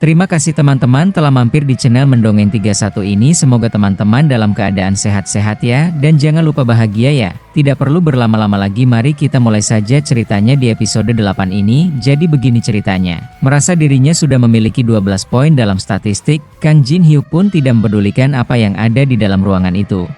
Terima kasih teman-teman telah mampir di channel Mendongeng 31 ini. Semoga teman-teman dalam keadaan sehat-sehat ya, dan jangan lupa bahagia ya. Tidak perlu berlama-lama lagi, mari kita mulai saja ceritanya di episode 8 ini. Jadi begini ceritanya. Merasa dirinya sudah memiliki 12 poin dalam statistik, Kang Jin Hyuk pun tidak mempedulikan apa yang ada di dalam ruangan itu.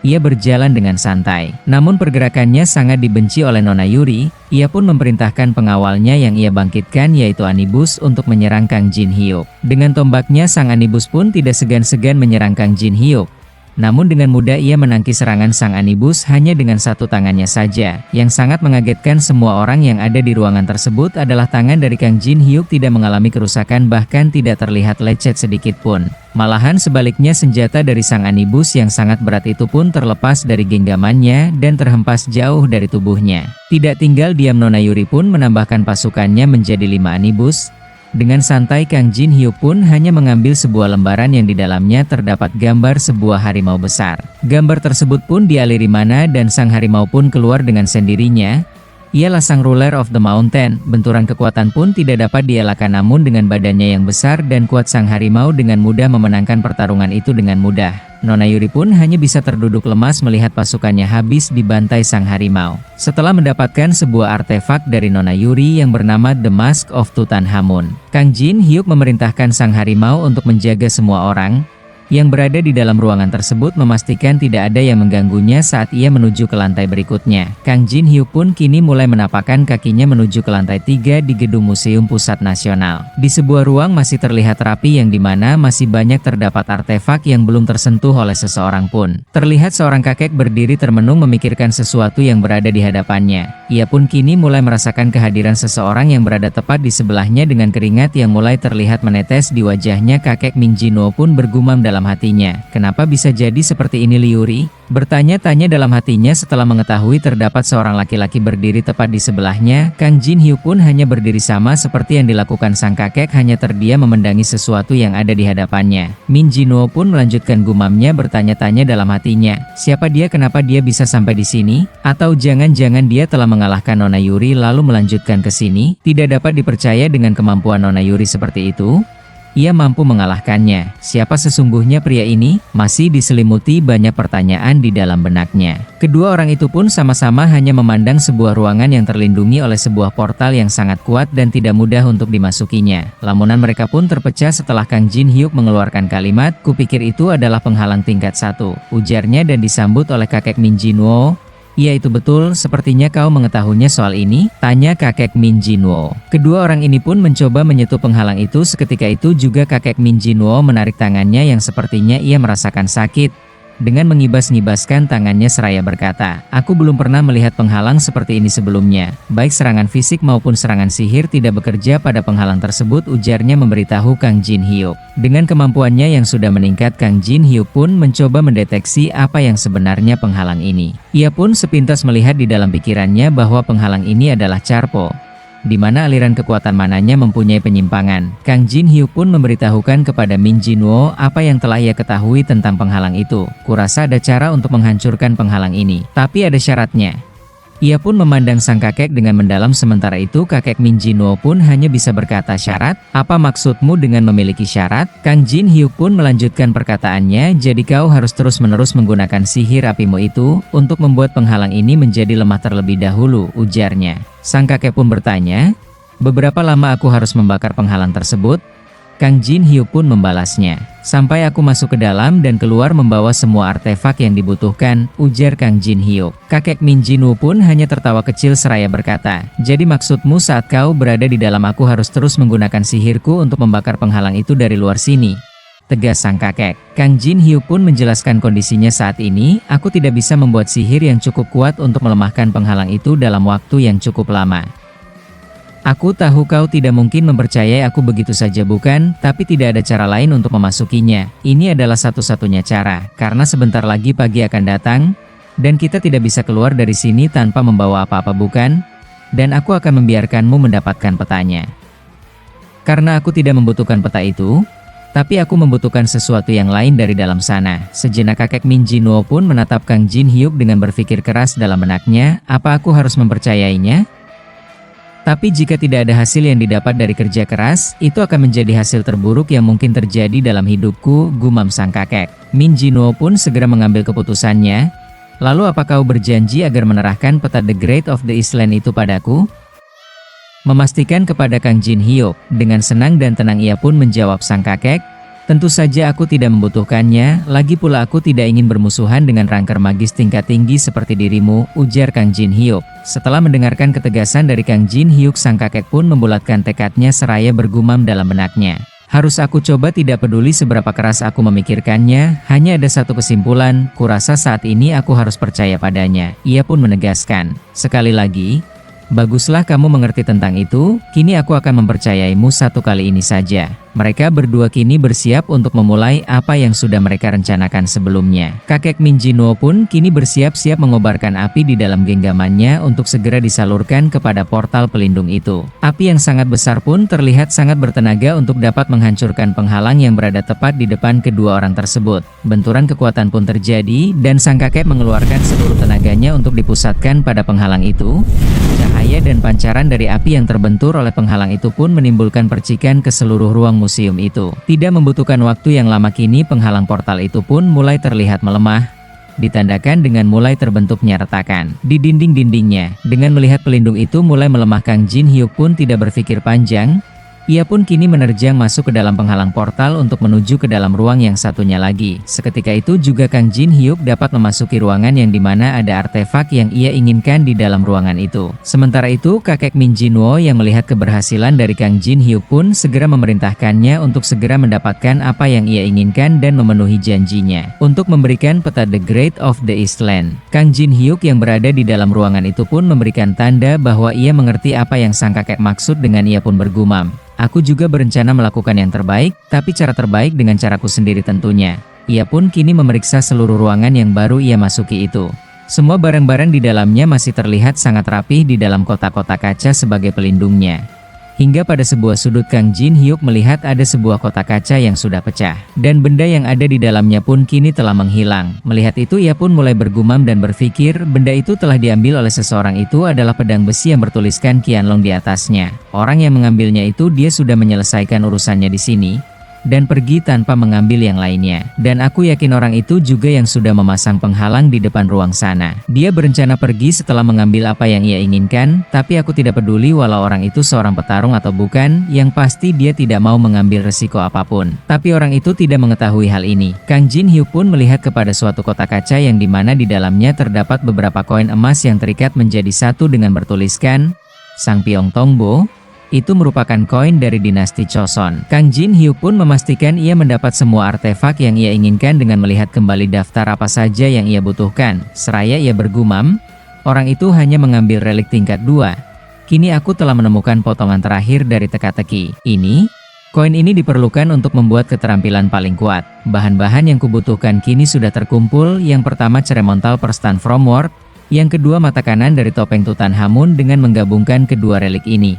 Ia berjalan dengan santai. Namun pergerakannya sangat dibenci oleh Nona Yuri. Ia pun memerintahkan pengawalnya yang ia bangkitkan, yaitu Anibus, untuk menyerang Kang Jin Hyuk. Dengan tombaknya, sang Anibus pun tidak segan-segan menyerang Kang Jin Hyuk. Namun dengan mudah ia menangkis serangan sang Anibus hanya dengan satu tangannya saja. Yang sangat mengagetkan semua orang yang ada di ruangan tersebut adalah tangan dari Kang Jin Hyuk tidak mengalami kerusakan, bahkan tidak terlihat lecet sedikit pun. Malahan sebaliknya, senjata dari sang Anibus yang sangat berat itu pun terlepas dari genggamannya dan terhempas jauh dari tubuhnya. Tidak tinggal diam, Nona Yuri pun menambahkan pasukannya menjadi 5 Anibus. Dengan santai Kang Jin Hyuk pun hanya mengambil sebuah lembaran yang di dalamnya terdapat gambar sebuah harimau besar. Gambar tersebut pun dialiri mana dan sang harimau pun keluar dengan sendirinya. Ialah sang ruler of the mountain. Benturan kekuatan pun tidak dapat dielakkan, namun dengan badannya yang besar dan kuat sang harimau dengan mudah memenangkan pertarungan itu dengan mudah. Nona Yuri pun hanya bisa terduduk lemas melihat pasukannya habis dibantai sang harimau. Setelah mendapatkan sebuah artefak dari Nona Yuri yang bernama The Mask of Tutankhamun, Kang Jin Hyuk memerintahkan sang harimau untuk menjaga semua orang yang berada di dalam ruangan tersebut, memastikan tidak ada yang mengganggunya saat ia menuju ke lantai berikutnya. Kang Jin Hyuk pun kini mulai menapakkan kakinya menuju ke lantai 3 di gedung Museum Pusat Nasional. Di sebuah ruang masih terlihat rapi yang dimana masih banyak terdapat artefak yang belum tersentuh oleh seseorang pun. Terlihat seorang kakek berdiri termenung memikirkan sesuatu yang berada di hadapannya. Ia pun kini mulai merasakan kehadiran seseorang yang berada tepat di sebelahnya. Dengan keringat yang mulai terlihat menetes di wajahnya, kakek Min Jinwo pun bergumam dalam hatinya. Kenapa bisa jadi seperti ini, Liuri? Bertanya-tanya dalam hatinya setelah mengetahui terdapat seorang laki-laki berdiri tepat di sebelahnya. Kang Jin Hyuk pun hanya berdiri sama seperti yang dilakukan sang kakek, hanya terdiam memendangi sesuatu yang ada di hadapannya. Min Jinwo pun melanjutkan gumamnya, bertanya-tanya dalam hatinya. Siapa dia? Kenapa dia bisa sampai di sini? Atau jangan-jangan dia telah mengalahkan Nona Yuri lalu melanjutkan ke sini? Tidak dapat dipercaya dengan kemampuan Nona Yuri seperti itu. Ia mampu mengalahkannya. Siapa sesungguhnya pria ini? Masih diselimuti banyak pertanyaan di dalam benaknya. Kedua orang itu pun sama-sama hanya memandang sebuah ruangan yang terlindungi oleh sebuah portal yang sangat kuat dan tidak mudah untuk dimasukinya. Lamunan mereka pun terpecah setelah Kang Jin Hyuk mengeluarkan kalimat, "Kupikir itu adalah penghalang tingkat 1, ujarnya, dan disambut oleh kakek Min Jinwo. "Iya, itu betul, sepertinya kau mengetahuinya soal ini?" tanya kakek Min Jinwo. Kedua orang ini pun mencoba menyentuh penghalang itu. Seketika itu juga kakek Min Jinwo menarik tangannya yang sepertinya ia merasakan sakit. Dengan mengibas-ngibaskan tangannya seraya berkata, "Aku belum pernah melihat penghalang seperti ini sebelumnya. Baik serangan fisik maupun serangan sihir tidak bekerja pada penghalang tersebut," ujarnya memberitahu Kang Jin Hyuk. Dengan kemampuannya yang sudah meningkat, Kang Jin Hyuk pun mencoba mendeteksi apa yang sebenarnya penghalang ini. Ia pun sepintas melihat di dalam pikirannya bahwa penghalang ini adalah Charpo, di mana aliran kekuatan mananya mempunyai penyimpangan. Kang Jin Hyuk pun memberitahukan kepada Min Jinwo apa yang telah ia ketahui tentang penghalang itu. "Kurasa ada cara untuk menghancurkan penghalang ini, tapi ada syaratnya." Ia pun memandang sang kakek dengan mendalam. Sementara itu kakek Min Jinwo pun hanya bisa berkata, "Syarat? Apa maksudmu dengan memiliki syarat?" Kang Jin Hyuk pun melanjutkan perkataannya, "Jadi kau harus terus-menerus menggunakan sihir apimu itu untuk membuat penghalang ini menjadi lemah terlebih dahulu," ujarnya. Sang kakek pun bertanya, "Beberapa lama aku harus membakar penghalang tersebut?" Kang Jin Hyuk pun membalasnya, "Sampai aku masuk ke dalam dan keluar membawa semua artefak yang dibutuhkan," ujar Kang Jin Hyuk. Kakek Min Jinwo pun hanya tertawa kecil seraya berkata, "Jadi maksudmu saat kau berada di dalam aku harus terus menggunakan sihirku untuk membakar penghalang itu dari luar sini?" tegas sang kakek. Kang Jin Hyuk pun menjelaskan kondisinya saat ini, "Aku tidak bisa membuat sihir yang cukup kuat untuk melemahkan penghalang itu dalam waktu yang cukup lama. Aku tahu kau tidak mungkin mempercayai aku begitu saja, bukan? Tapi tidak ada cara lain untuk memasukinya. Ini adalah satu-satunya cara, karena sebentar lagi pagi akan datang, dan kita tidak bisa keluar dari sini tanpa membawa apa-apa, bukan? Dan aku akan membiarkanmu mendapatkan petanya. Karena aku tidak membutuhkan peta itu, tapi aku membutuhkan sesuatu yang lain dari dalam sana." Sejenak kakek Min Jinwo pun menatap Kang Jin Hyuk dengan berpikir keras dalam benaknya, "Apa aku harus mempercayainya? Tapi jika tidak ada hasil yang didapat dari kerja keras, itu akan menjadi hasil terburuk yang mungkin terjadi dalam hidupku, gumam sang kakek. Min Jinwoo pun segera mengambil keputusannya. Lalu apa kau berjanji agar menerahkan peta The Great of the Eastland itu padaku? Memastikan kepada Kang Jin Hyuk, dengan senang dan tenang ia pun menjawab sang kakek. Tentu saja aku tidak membutuhkannya, lagi pula aku tidak ingin bermusuhan dengan rangker magis tingkat tinggi seperti dirimu, ujar Kang Jin Hyuk. Setelah mendengarkan ketegasan dari Kang Jin Hyuk, sang kakek pun membulatkan tekadnya seraya bergumam dalam benaknya. Harus aku coba, tidak peduli seberapa keras aku memikirkannya, hanya ada satu kesimpulan, kurasa saat ini aku harus percaya padanya. Ia pun menegaskan, sekali lagi, baguslah kamu mengerti tentang itu, kini aku akan mempercayaimu satu kali ini saja. Mereka berdua kini bersiap untuk memulai apa yang sudah mereka rencanakan sebelumnya. Kakek Min Jinwoo pun kini bersiap-siap mengobarkan api di dalam genggamannya untuk segera disalurkan kepada portal pelindung itu. Api yang sangat besar pun terlihat sangat bertenaga untuk dapat menghancurkan penghalang yang berada tepat di depan kedua orang tersebut. Benturan kekuatan pun terjadi dan sang kakek mengeluarkan seluruh tenaganya untuk dipusatkan pada penghalang itu. Cahaya dan pancaran dari api yang terbentur oleh penghalang itu pun menimbulkan percikan ke seluruh ruang museum itu. Tidak membutuhkan waktu yang lama kini penghalang portal itu pun mulai terlihat melemah, ditandakan dengan mulai terbentuknya retakan di dinding-dindingnya. Dengan melihat pelindung itu mulai melemah, Kang Jin Hyuk pun tidak berpikir panjang. Ia pun kini menerjang masuk ke dalam penghalang portal untuk menuju ke dalam ruang yang satunya lagi. Seketika itu juga Kang Jin Hyuk dapat memasuki ruangan yang dimana ada artefak yang ia inginkan di dalam ruangan itu. Sementara itu kakek Min Jinwoo yang melihat keberhasilan dari Kang Jin Hyuk pun segera memerintahkannya untuk segera mendapatkan apa yang ia inginkan dan memenuhi janjinya untuk memberikan peta The Great of the Eastland. Kang Jin Hyuk yang berada di dalam ruangan itu pun memberikan tanda bahwa ia mengerti apa yang sang kakek maksud dengan ia pun bergumam. Aku juga berencana melakukan yang terbaik, tapi cara terbaik dengan caraku sendiri tentunya. Ia pun kini memeriksa seluruh ruangan yang baru ia masuki itu. Semua barang-barang di dalamnya masih terlihat sangat rapih di dalam kotak-kotak kaca sebagai pelindungnya. Hingga pada sebuah sudut Kang Jin Hyuk melihat ada sebuah kotak kaca yang sudah pecah. Dan benda yang ada di dalamnya pun kini telah menghilang. Melihat itu ia pun mulai bergumam dan berpikir benda itu telah diambil oleh seseorang. Itu adalah pedang besi yang bertuliskan Qianlong di atasnya. Orang yang mengambilnya itu dia sudah menyelesaikan urusannya di sini dan pergi tanpa mengambil yang lainnya. Dan aku yakin orang itu juga yang sudah memasang penghalang di depan ruang sana. Dia berencana pergi setelah mengambil apa yang ia inginkan, tapi aku tidak peduli walau orang itu seorang petarung atau bukan, yang pasti dia tidak mau mengambil resiko apapun. Tapi orang itu tidak mengetahui hal ini. Kang Jin Hyuk pun melihat kepada suatu kotak kaca yang dimana di dalamnya terdapat beberapa koin emas yang terikat menjadi satu dengan bertuliskan Sang Pyong Tongbo. Itu merupakan koin dari dinasti Choson. Kang Jin Hyuk pun memastikan ia mendapat semua artefak yang ia inginkan dengan melihat kembali daftar apa saja yang ia butuhkan. Seraya ia bergumam, orang itu hanya mengambil relik tingkat 2. Kini aku telah menemukan potongan terakhir dari teka-teki. Koin ini diperlukan untuk membuat keterampilan paling kuat. Bahan-bahan yang kubutuhkan kini sudah terkumpul. Yang pertama ceremontal Perstan from World. Yang kedua mata kanan dari topeng Tutankhamun dengan menggabungkan kedua relik ini.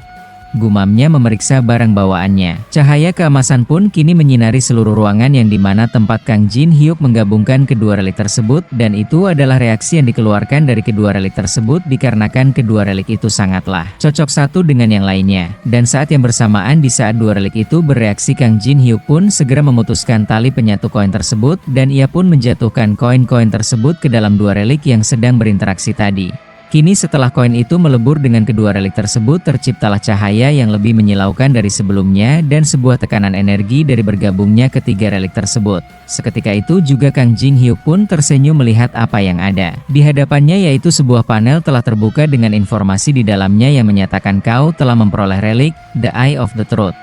Gumamnya memeriksa barang bawaannya. Cahaya keemasan pun kini menyinari seluruh ruangan yang dimana tempat Kang Jin Hyuk menggabungkan kedua relik tersebut. Dan itu adalah reaksi yang dikeluarkan dari kedua relik tersebut dikarenakan kedua relik itu sangatlah cocok satu dengan yang lainnya. Dan saat yang bersamaan di saat dua relik itu bereaksi, Kang Jin Hyuk pun segera memutuskan tali penyatu koin tersebut. Dan ia pun menjatuhkan koin-koin tersebut ke dalam dua relik yang sedang berinteraksi tadi. Kini setelah koin itu melebur dengan kedua relik tersebut, terciptalah cahaya yang lebih menyilaukan dari sebelumnya dan sebuah tekanan energi dari bergabungnya ketiga relik tersebut. Seketika itu juga Kang Jin Hyuk pun tersenyum melihat apa yang ada di hadapannya, yaitu sebuah panel telah terbuka dengan informasi di dalamnya yang menyatakan kau telah memperoleh relik The Eye of the Truth.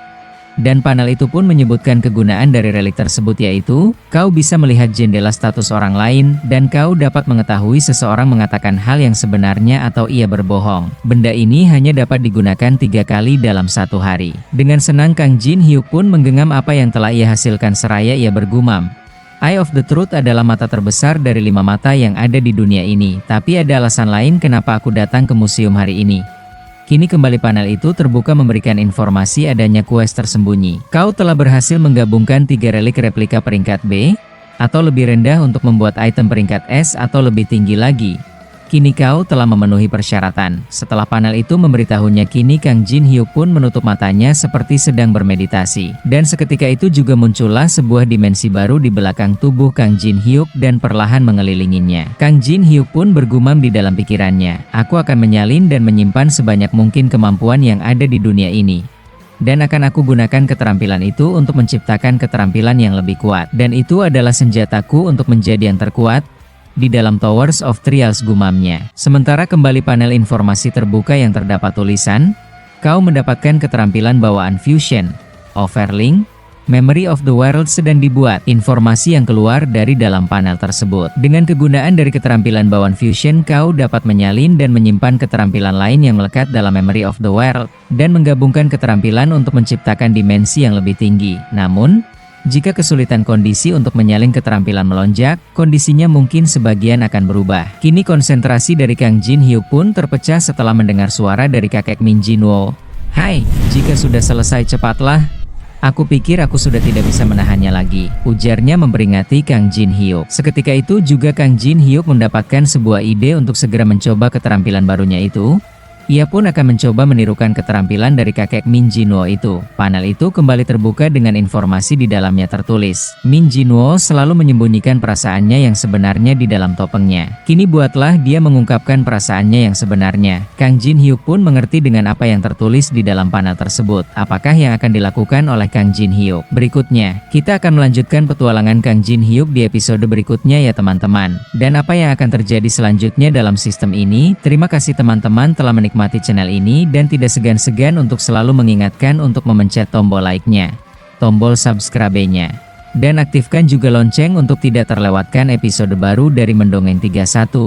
Dan panel itu pun menyebutkan kegunaan dari relik tersebut, yaitu kau bisa melihat jendela status orang lain dan kau dapat mengetahui seseorang mengatakan hal yang sebenarnya atau ia berbohong. Benda ini hanya dapat digunakan 3 kali dalam satu hari. Dengan senang Kang Jin Hyuk pun menggenggam apa yang telah ia hasilkan seraya ia bergumam. Eye of the Truth adalah mata terbesar dari 5 mata yang ada di dunia ini. Tapi ada alasan lain kenapa aku datang ke museum hari ini. Kini kembali panel itu terbuka memberikan informasi adanya quest tersembunyi. Kau telah berhasil menggabungkan 3 relik replika peringkat B, atau lebih rendah untuk membuat item peringkat S atau lebih tinggi lagi. Kini kau telah memenuhi persyaratan. Setelah panel itu memberitahunya, kini Kang Jin Hyuk pun menutup matanya seperti sedang bermeditasi. Dan seketika itu juga muncullah sebuah dimensi baru di belakang tubuh Kang Jin Hyuk dan perlahan mengelilinginya. Kang Jin Hyuk pun bergumam di dalam pikirannya, aku akan menyalin dan menyimpan sebanyak mungkin kemampuan yang ada di dunia ini. Dan akan aku gunakan keterampilan itu untuk menciptakan keterampilan yang lebih kuat. Dan itu adalah senjataku untuk menjadi yang terkuat di dalam Towers of Trials, gumamnya. Sementara kembali panel informasi terbuka yang terdapat tulisan, kau mendapatkan keterampilan bawaan Fusion. Overlink, Memory of the World sedang dibuat. Informasi yang keluar dari dalam panel tersebut. Dengan kegunaan dari keterampilan bawaan Fusion, kau dapat menyalin dan menyimpan keterampilan lain yang melekat dalam Memory of the World, dan menggabungkan keterampilan untuk menciptakan dimensi yang lebih tinggi. Namun, jika kesulitan kondisi untuk menyalin keterampilan melonjak, kondisinya mungkin sebagian akan berubah. Kini konsentrasi dari Kang Jin Hyuk pun terpecah setelah mendengar suara dari kakek Min Jinwo. Hai, jika sudah selesai cepatlah. Aku pikir aku sudah tidak bisa menahannya lagi, ujarnya memperingati Kang Jin Hyuk. Seketika itu juga Kang Jin Hyuk mendapatkan sebuah ide untuk segera mencoba keterampilan barunya itu. Ia pun akan mencoba menirukan keterampilan dari kakek Min Jinwo itu. Panel itu kembali terbuka dengan informasi di dalamnya tertulis, Min Jinwo selalu menyembunyikan perasaannya yang sebenarnya di dalam topengnya. Kini buatlah dia mengungkapkan perasaannya yang sebenarnya. Kang Jin Hyuk pun mengerti dengan apa yang tertulis di dalam panel tersebut. Apakah yang akan dilakukan oleh Kang Jin Hyuk? Berikutnya, kita akan melanjutkan petualangan Kang Jin Hyuk di episode berikutnya ya teman-teman. Dan apa yang akan terjadi selanjutnya dalam sistem ini? Terima kasih teman-teman telah menikmati channel ini dan tidak segan-segan untuk selalu mengingatkan untuk memencet tombol like-nya, tombol subscribe-nya, dan aktifkan juga lonceng untuk tidak terlewatkan episode baru dari Mendongeng 31.